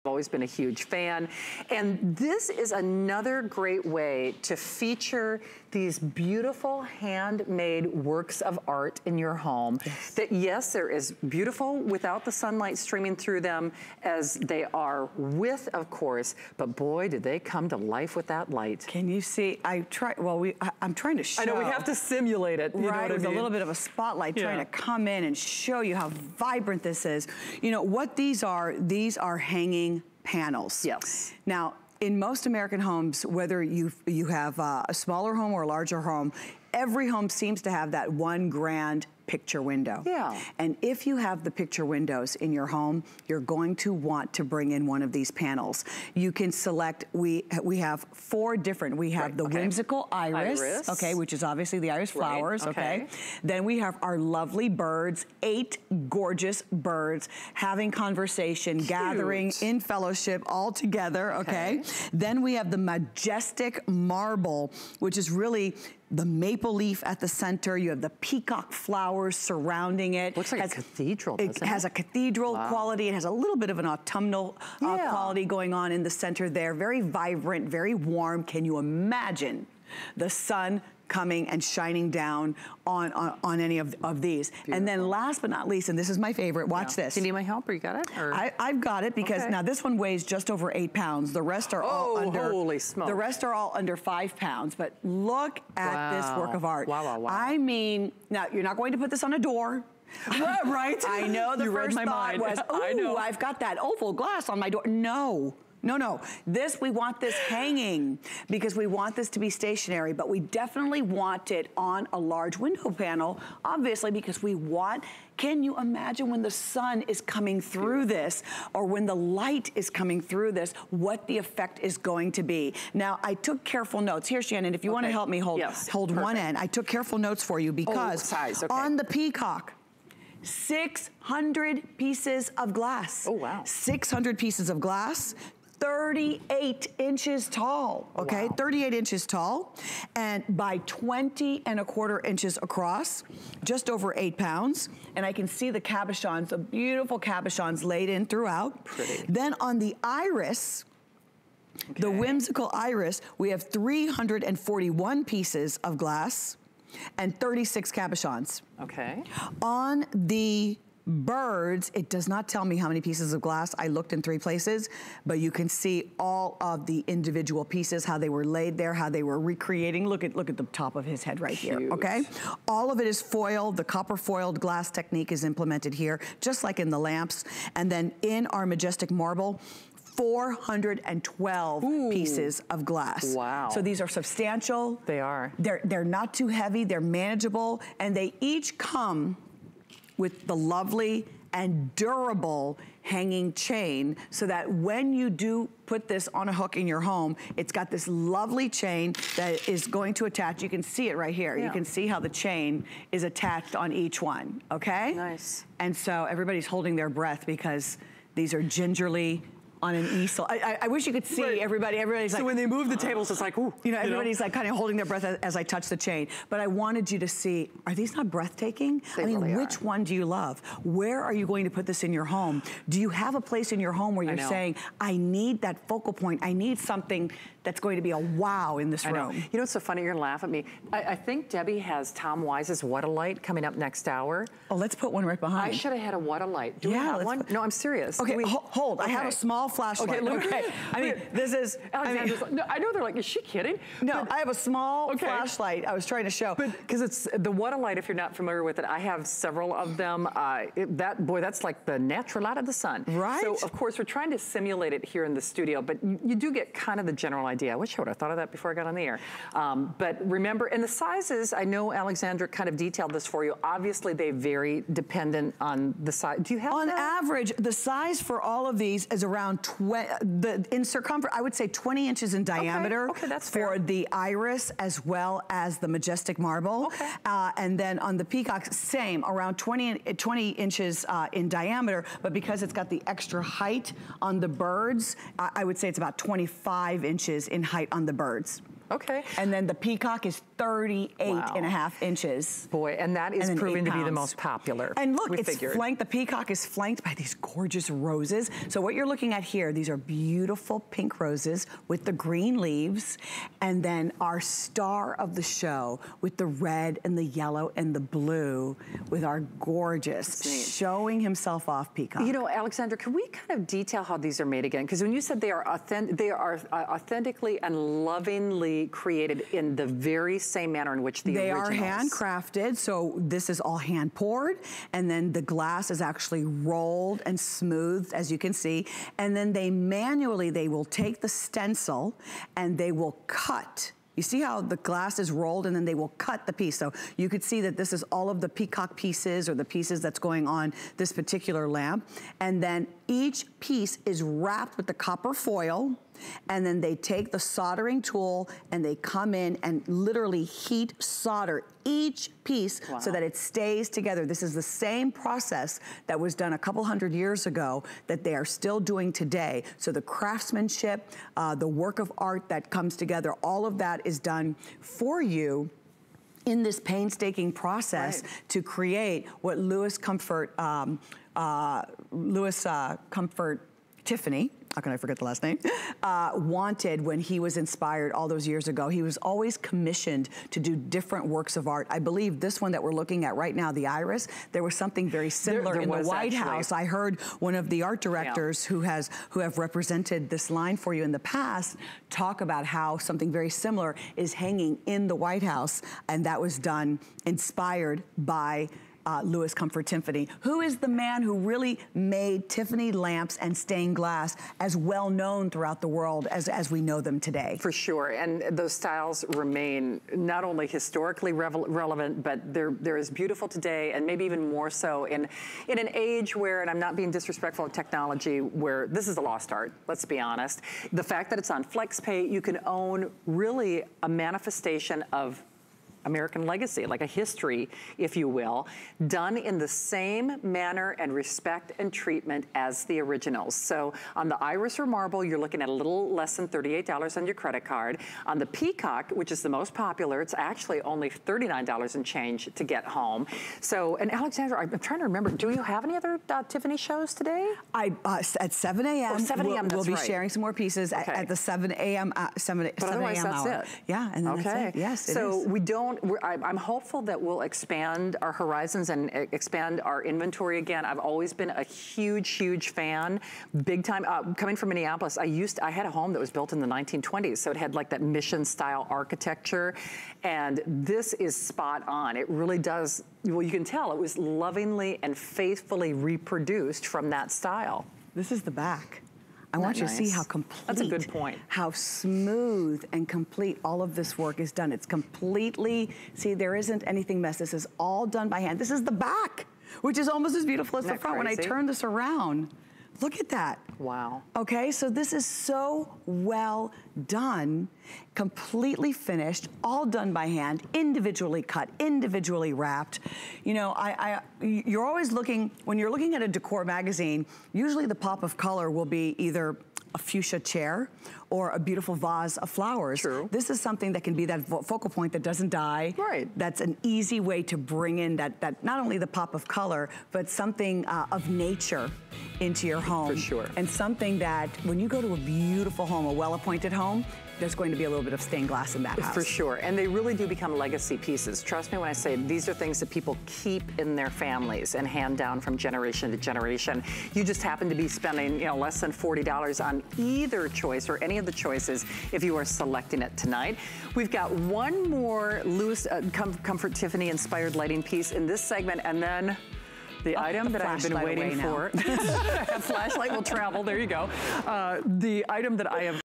always been a huge fan. And this is another great way to feature these beautiful handmade works of art in your home. Yes. That yes, there is beautiful without the sunlight streaming through them as they are with, of course, but boy, did they come to life with that light. Can you see, I'm trying to show. I know, we have to simulate it. You right, know with a little bit of a spotlight trying to come in and show you how vibrant this is. You know, what these are hanging panels. Yes. Now, in most American homes, whether you have a smaller home or a larger home, every home seems to have that one grand picture window. Yeah. And if you have the picture windows in your home, you're going to want to bring in one of these panels. You can select, we have 4 different, we have the whimsical iris, okay, which is obviously the iris flowers, okay. Then we have our lovely birds, 8 gorgeous birds having conversation, gathering in fellowship all together, okay. Then we have the majestic marble, which is really the maple leaf at the center. You have the peacock flowers surrounding it. Looks like a cathedral, doesn't it? It has a cathedral quality. It has a little bit of an autumnal quality going on in the center there. Very vibrant, very warm. Can you imagine the sun coming and shining down on any of these? Beautiful. And then last but not least, and this is my favorite, watch this. Do you need my help, or you got it? Or? I've got it, because now this one weighs just over 8 pounds. The rest are all under, holy smoke. The rest are all under 5 pounds, but look at this work of art. Wow. I mean, now you're not going to put this on a door. Right? I know the first thought was, oh, I've got that oval glass on my door. No. No. We want this hanging because we want this to be stationary, but we definitely want it on a large window panel, obviously, because we want, can you imagine when the sun is coming through this, or when the light is coming through this, what the effect is going to be? Now, I took careful notes. Here, Shannon, if you want to help me hold one end, I took careful notes for you because on the peacock, 600 pieces of glass. Oh, wow. 600 pieces of glass. 38 inches tall, okay? 38 inches tall, and by 20¼ inches across, just over 8 pounds. And I can see the cabochons, the beautiful cabochons laid in throughout. Pretty. Then on the iris, the whimsical iris, we have 341 pieces of glass and 36 cabochons. Okay. On the birds, it does not tell me how many pieces of glass. I looked in 3 places, but you can see all of the individual pieces, how they were laid there, how they were recreating. Look at the top of his head right here, okay? All of it is foiled. The copper foiled glass technique is implemented here, just like in the lamps. And then in our majestic marble, 412 pieces of glass. Wow. So these are substantial. They are. They're not too heavy, they're manageable, and they each come with the lovely and durable hanging chain, so that when you do put this on a hook in your home, it's got this lovely chain that is going to attach. You can see it right here. You can see how the chain is attached on each one, okay? Nice. And so everybody's holding their breath because these are gingerly on an easel. I wish you could see everybody. Everybody's like, so when they move the tables, it's like, ooh. You know, everybody's like kind of holding their breath as I touch the chain. But I wanted you to see, are these not breathtaking? I mean, which one do you love? Where are you going to put this in your home? Do you have a place in your home where you're saying, I need that focal point. I need something that's going to be a wow in this room. You know what's so funny? You're gonna laugh at me. I think Debbie has Tom Wise's What-A-Light coming up next hour. Oh, let's put one right behind. I should have had a What-A-Light. Do we have one? No, I'm serious. Okay, hold. I have a small flashlight. Okay, I mean, this is, no, I know they're like, is she kidding? No, I have a small flashlight I was trying to show. Because it's the What-A-Light, if you're not familiar with it, I have several of them. That's like the natural light of the sun. Right. So, of course, we're trying to simulate it here in the studio, but you do get kind of the general idea. I wish I would have thought of that before I got on the air. But remember, and the sizes, I know Alexandra kind of detailed this for you. Obviously, they vary dependent on the size. Do you have on average, the size for all of these is around 20, in circumference, I would say 20 inches in diameter. Okay, that's fair. For the iris as well as the majestic marble. Okay. And then on the peacock, same, around 20 inches in diameter, but because it's got the extra height on the birds, I would say it's about 25 inches in height on the birds. Okay. And then the peacock is 38.5 inches. Boy, and that is proving to be the most popular. And look, it's flanked, the peacock is flanked by these gorgeous roses. So what you're looking at here, these are beautiful pink roses with the green leaves, and then our star of the show with the red and the yellow and the blue with our gorgeous, showing himself off peacock. You know, Alexandra, can we kind of detail how these are made again? Because when you said they are authentically and lovingly created in the very same manner in which the originals. They are handcrafted, so this is all hand poured, and then the glass is actually rolled and smoothed, as you can see, and then they will take the stencil and they will cut. You see how the glass is rolled and then they will cut the piece. So you could see that this is all of the peacock pieces or the pieces that's going on this particular lamp. And then each piece is wrapped with the copper foil, and then they take the soldering tool and they come in and literally heat solder each piece so that it stays together. This is the same process that was done a couple hundred years ago that they are still doing today. So the craftsmanship, the work of art that comes together, all of that is done for you in this painstaking process to create what Louis Comfort Tiffany, how can I forget the last name, wanted when he was inspired all those years ago. He was always commissioned to do different works of art. I believe this one that we're looking at right now, the iris, there was something very similar in the White House. I heard one of the art directors who have represented this line for you in the past talk about how something very similar is hanging in the White House, and that was done, inspired by Louis Comfort Tiffany, who is the man who really made Tiffany lamps and stained glass as well known throughout the world as we know them today. For sure, and those styles remain not only historically relevant, but they're as beautiful today, and maybe even more so in an age where, and I'm not being disrespectful of technology, where this is a lost art, let's be honest. The fact that it's on FlexPay, you can own really a manifestation of American legacy, like a history, if you will, done in the same manner and respect and treatment as the originals. So on the iris or marble, you're looking at a little less than $38 on your credit card. On the peacock, which is the most popular, it's actually only $39 and change to get home. So, and Alexandra, I'm trying to remember, do you have any other Tiffany shows today? At 7 a.m. 7 a.m. We'll be sharing some more pieces at the 7 a.m. hour. That's it. Yeah, and then that's it. Yes, so we don't. I'm hopeful that we'll expand our horizons and expand our inventory again. I've always been a huge fan, big time. Coming from Minneapolis, I had a home that was built in the 1920s, so it had like that mission style architecture, and this is spot on. It really does. Well, you can tell it was lovingly and faithfully reproduced from that style. This is the back. I want you to see how complete, that's a good point, how smooth and complete all of this work is done. It's completely, see, there isn't anything messed. This is all done by hand. This is the back, which is almost as beautiful as the front. When I turn this around, look at that. Wow. Okay, so this is so well done, completely finished, all done by hand, individually cut, individually wrapped. You know, you're always looking, when you're looking at a decor magazine, usually the pop of color will be either a fuchsia chair or a beautiful vase of flowers. True. This is something that can be that focal point that doesn't die. Right. That's an easy way to bring in that not only the pop of color, but something of nature into your home. For sure. And something that when you go to a beautiful home, a well-appointed home, there's going to be a little bit of stained glass in that house. For sure, and they really do become legacy pieces. Trust me when I say these are things that people keep in their families and hand down from generation to generation. You just happen to be spending, you know, less than $40 on either choice or any of the choices if you are selecting it tonight. We've got one more Louis Comfort Tiffany inspired lighting piece in this segment, and then the item that I've been waiting for. A flashlight will travel, there you go. The item that I have